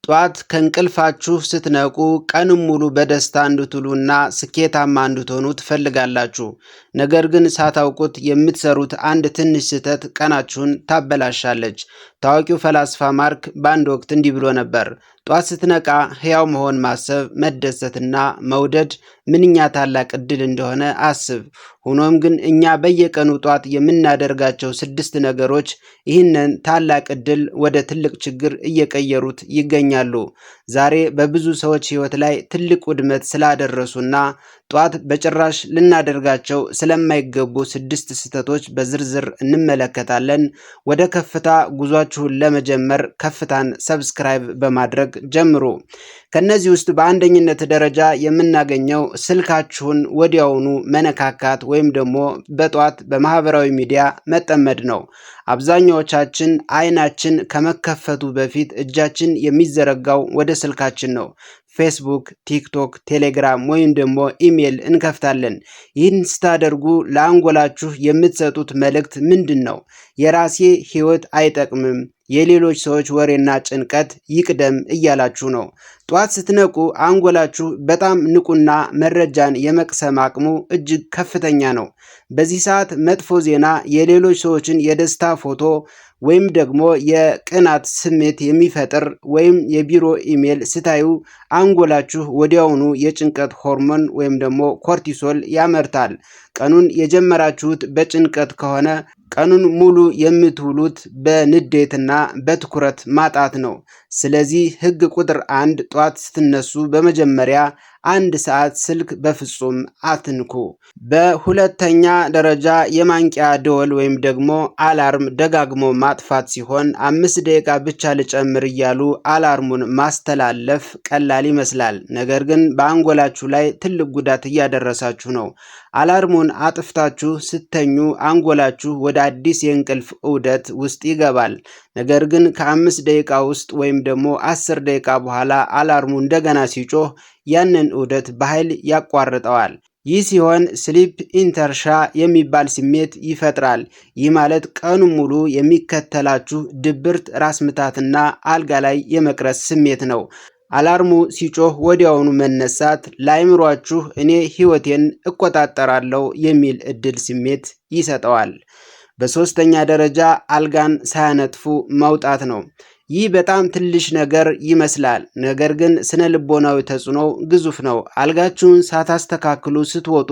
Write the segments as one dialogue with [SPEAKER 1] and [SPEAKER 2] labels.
[SPEAKER 1] ጧት ከእንቅልፋችሁ ስትነቁ ቀኑን ሙሉ በደስታ እንድትውሉና ስኬታማ እንድትሆኑ ትፈልጋላችሁ። ነገር ግን ሳታውቁት የምትሰሩት አንድ ትንሽ ስህተት ቀናችሁን ታበላሻለች። ታዋቂው ፈላስፋ ማርክ በአንድ ወቅት እንዲህ ብሎ ነበር፣ ጧት ስትነቃ ሕያው መሆን ማሰብ፣ መደሰትና መውደድ ምንኛ ታላቅ ዕድል እንደሆነ አስብ። ሆኖም ግን እኛ በየቀኑ ጧት የምናደርጋቸው 6 ነገሮች ይህንን ታላቅ ዕድል ወደ ትልቅ ችግር እየቀየሩት ይገኛሉ። ዛሬ በብዙ ሰዎች ሕይወት ላይ ትልቅ ውድመት ስላደረሱና ጧት በጭራሽ ልናደርጋቸው ስለማይገቡ 6 ስህተቶች በዝርዝር እንመለከታለን። ወደ ከፍታ ጉዟችሁን ለመጀመር ከፍታን ሰብስክራይብ በማድረግ ጀምሩ። ከነዚህ ውስጥ በአንደኝነት ደረጃ የምናገኘው ስልካችሁን ወዲያውኑ መነካካት ወይም ደግሞ በጧት በማህበራዊ ሚዲያ መጠመድ ነው። አብዛኛዎቻችን አይናችን ከመከፈቱ በፊት እጃችን የሚዘረጋው ወደ ስልካችን ነው። ፌስቡክ፣ ቲክቶክ፣ ቴሌግራም ወይም ደግሞ ኢሜል እንከፍታለን። ይህን ስታደርጉ ለአንጎላችሁ የምትሰጡት መልእክት ምንድን ነው? የራሴ ህይወት አይጠቅምም፣ የሌሎች ሰዎች ወሬና ጭንቀት ይቅደም እያላችሁ ነው። ጧት ስትነቁ አንጎላችሁ በጣም ንቁና መረጃን የመቅሰም አቅሙ እጅግ ከፍተኛ ነው። በዚህ ሰዓት መጥፎ ዜና፣ የሌሎች ሰዎችን የደስታ ፎቶ ወይም ደግሞ የቅናት ስሜት የሚፈጥር ወይም የቢሮ ኢሜል ስታዩ አንጎላችሁ ወዲያውኑ የጭንቀት ሆርሞን ወይም ደግሞ ኮርቲሶል ያመርታል። ቀኑን የጀመራችሁት በጭንቀት ከሆነ ቀኑን ሙሉ የምትውሉት በንዴትና በትኩረት ማጣት ነው። ስለዚህ ህግ ቁጥር 1 ጧት ስትነሱ በመጀመሪያ 1 ሰዓት ስልክ በፍጹም አትንኩ። በሁለተኛ ደረጃ የማንቂያ ደወል ወይም ደግሞ አላርም ደጋግሞ ማጥፋት ሲሆን 5 ደቂቃ ብቻ ልጨምር እያሉ አላርሙን ማስተላለፍ ቀላል ይመስላል። ነገር ግን በአንጎላችሁ ላይ ትልቅ ጉዳት እያደረሳችሁ ነው። አላርሙን አጥፍታችሁ ስተኙ አንጎላችሁ ወደ አዲስ የእንቅልፍ ዑደት ውስጥ ይገባል። ነገር ግን ከ5 ደቂቃ ውስጥ ወይም ደግሞ 10 ደቂቃ በኋላ አላርሙ እንደገና ሲጮህ ያንን ዑደት በኃይል ያቋርጠዋል። ይህ ሲሆን ስሊፕ ኢንተርሻ የሚባል ስሜት ይፈጥራል። ይህ ማለት ቀኑን ሙሉ የሚከተላችሁ ድብርት፣ ራስ ምታትና አልጋ ላይ የመቅረት ስሜት ነው። አላርሙ ሲጮህ ወዲያውኑ መነሳት ለአእምሯችሁ እኔ ህይወቴን እቆጣጠራለሁ የሚል እድል ስሜት ይሰጠዋል። በሶስተኛ ደረጃ አልጋን ሳያነጥፉ መውጣት ነው። ይህ በጣም ትንሽ ነገር ይመስላል፣ ነገር ግን ስነ ልቦናዊ ተጽዕኖው ግዙፍ ነው። አልጋችሁን ሳታስተካክሉ ስትወጡ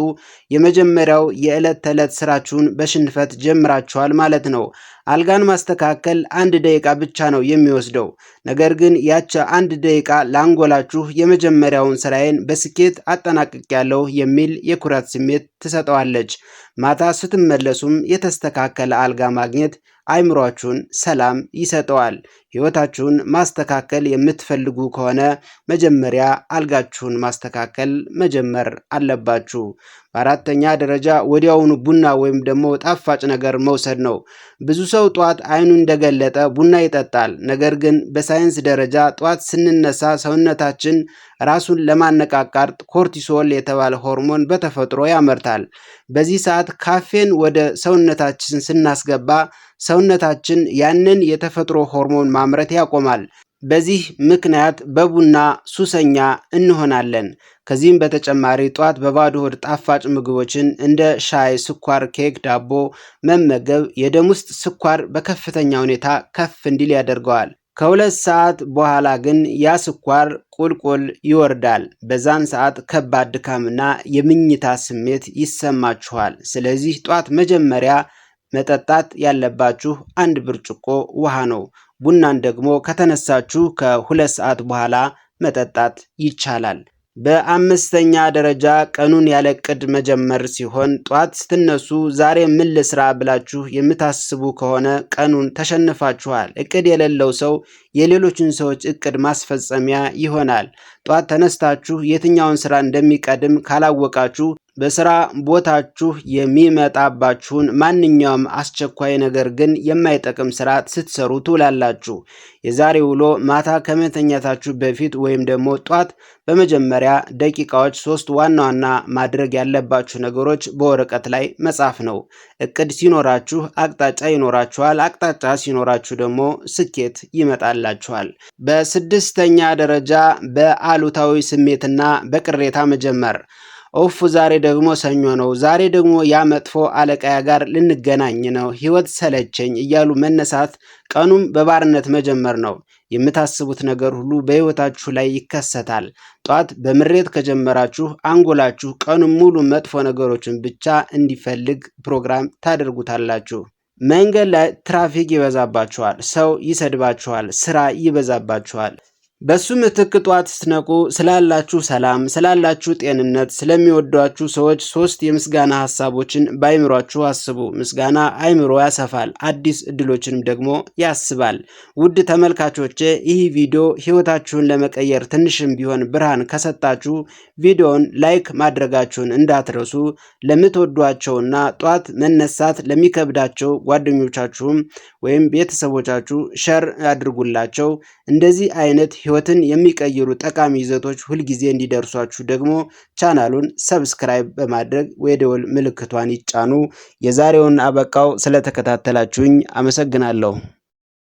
[SPEAKER 1] የመጀመሪያው የዕለት ተዕለት ስራችሁን በሽንፈት ጀምራችኋል ማለት ነው። አልጋን ማስተካከል 1 ደቂቃ ብቻ ነው የሚወስደው። ነገር ግን ያቺ 1 ደቂቃ ለአንጎላችሁ የመጀመሪያውን ስራዬን በስኬት አጠናቅቄያለሁ የሚል የኩራት ስሜት ትሰጠዋለች። ማታ ስትመለሱም የተስተካከለ አልጋ ማግኘት አእምሯችሁን ሰላም ይሰጠዋል። ህይወታችሁን ማስተካከል የምትፈልጉ ከሆነ መጀመሪያ አልጋችሁን ማስተካከል መጀመር አለባችሁ። በአራተኛ ደረጃ ወዲያውኑ ቡና ወይም ደግሞ ጣፋጭ ነገር መውሰድ ነው። ብዙ ሰው ጧት አይኑን እንደገለጠ ቡና ይጠጣል። ነገር ግን በሳይንስ ደረጃ ጧት ስንነሳ ሰውነታችን ራሱን ለማነቃቃት ኮርቲሶል የተባለ ሆርሞን በተፈጥሮ ያመርታል። በዚህ ሰዓት ካፌን ወደ ሰውነታችን ስናስገባ ሰውነታችን ያንን የተፈጥሮ ሆርሞን ማምረት ያቆማል። በዚህ ምክንያት በቡና ሱሰኛ እንሆናለን። ከዚህም በተጨማሪ ጧት በባዶ ሆድ ጣፋጭ ምግቦችን እንደ ሻይ፣ ስኳር፣ ኬክ፣ ዳቦ መመገብ የደም ውስጥ ስኳር በከፍተኛ ሁኔታ ከፍ እንዲል ያደርገዋል። ከ2 ሰዓት በኋላ ግን ያ ስኳር ቁልቁል ይወርዳል። በዛን ሰዓት ከባድ ድካምና የምኝታ ስሜት ይሰማችኋል። ስለዚህ ጧት መጀመሪያ መጠጣት ያለባችሁ 1 ብርጭቆ ውሃ ነው። ቡናን ደግሞ ከተነሳችሁ ከ2 ሰዓት በኋላ መጠጣት ይቻላል። በአምስተኛ ደረጃ ቀኑን ያለ ዕቅድ መጀመር ሲሆን ጧት ስትነሱ ዛሬ ምን ልስራ ብላችሁ የምታስቡ ከሆነ ቀኑን ተሸንፋችኋል። ዕቅድ የሌለው ሰው የሌሎችን ሰዎች ዕቅድ ማስፈጸሚያ ይሆናል። ጧት ተነስታችሁ የትኛውን ስራ እንደሚቀድም ካላወቃችሁ በስራ ቦታችሁ የሚመጣባችሁን ማንኛውም አስቸኳይ ነገር ግን የማይጠቅም ስራ ስትሰሩ ትውላላችሁ። የዛሬ ውሎ ማታ ከመተኛታችሁ በፊት ወይም ደግሞ ጧት በመጀመሪያ ደቂቃዎች 3 ዋና ዋና ማድረግ ያለባችሁ ነገሮች በወረቀት ላይ መጻፍ ነው። እቅድ ሲኖራችሁ አቅጣጫ ይኖራችኋል። አቅጣጫ ሲኖራችሁ ደግሞ ስኬት ይመጣላችኋል። በስድስተኛ ደረጃ በአሉታዊ ስሜትና በቅሬታ መጀመር። ኦፍ ዛሬ ደግሞ ሰኞ ነው፣ ዛሬ ደግሞ ያ መጥፎ አለቃያ ጋር ልንገናኝ ነው፣ ህይወት ሰለቸኝ እያሉ መነሳት ቀኑም በባርነት መጀመር ነው። የምታስቡት ነገር ሁሉ በህይወታችሁ ላይ ይከሰታል። ጧት በምሬት ከጀመራችሁ አንጎላችሁ ቀኑን ሙሉ መጥፎ ነገሮችን ብቻ እንዲፈልግ ፕሮግራም ታደርጉታላችሁ። መንገድ ላይ ትራፊክ ይበዛባችኋል፣ ሰው ይሰድባችኋል፣ ስራ ይበዛባችኋል። በሱ ምትክ ጧት ስትነቁ ስላላችሁ ሰላም፣ ስላላችሁ ጤንነት፣ ስለሚወዷችሁ ሰዎች 3 የምስጋና ሐሳቦችን በአይምሯችሁ አስቡ። ምስጋና አይምሮ ያሰፋል፣ አዲስ እድሎችንም ደግሞ ያስባል። ውድ ተመልካቾቼ ይህ ቪዲዮ ህይወታችሁን ለመቀየር ትንሽም ቢሆን ብርሃን ከሰጣችሁ ቪዲዮውን ላይክ ማድረጋችሁን እንዳትረሱ። ለምትወዷቸውና ጧት መነሳት ለሚከብዳቸው ጓደኞቻችሁም ወይም ቤተሰቦቻችሁ ሸር አድርጉላቸው። እንደዚህ አይነት ህይወትን የሚቀይሩ ጠቃሚ ይዘቶች ሁልጊዜ እንዲደርሷችሁ ደግሞ ቻናሉን ሰብስክራይብ በማድረግ የደወል ምልክቷን ይጫኑ። የዛሬውን አበቃው። ስለተከታተላችሁኝ አመሰግናለሁ።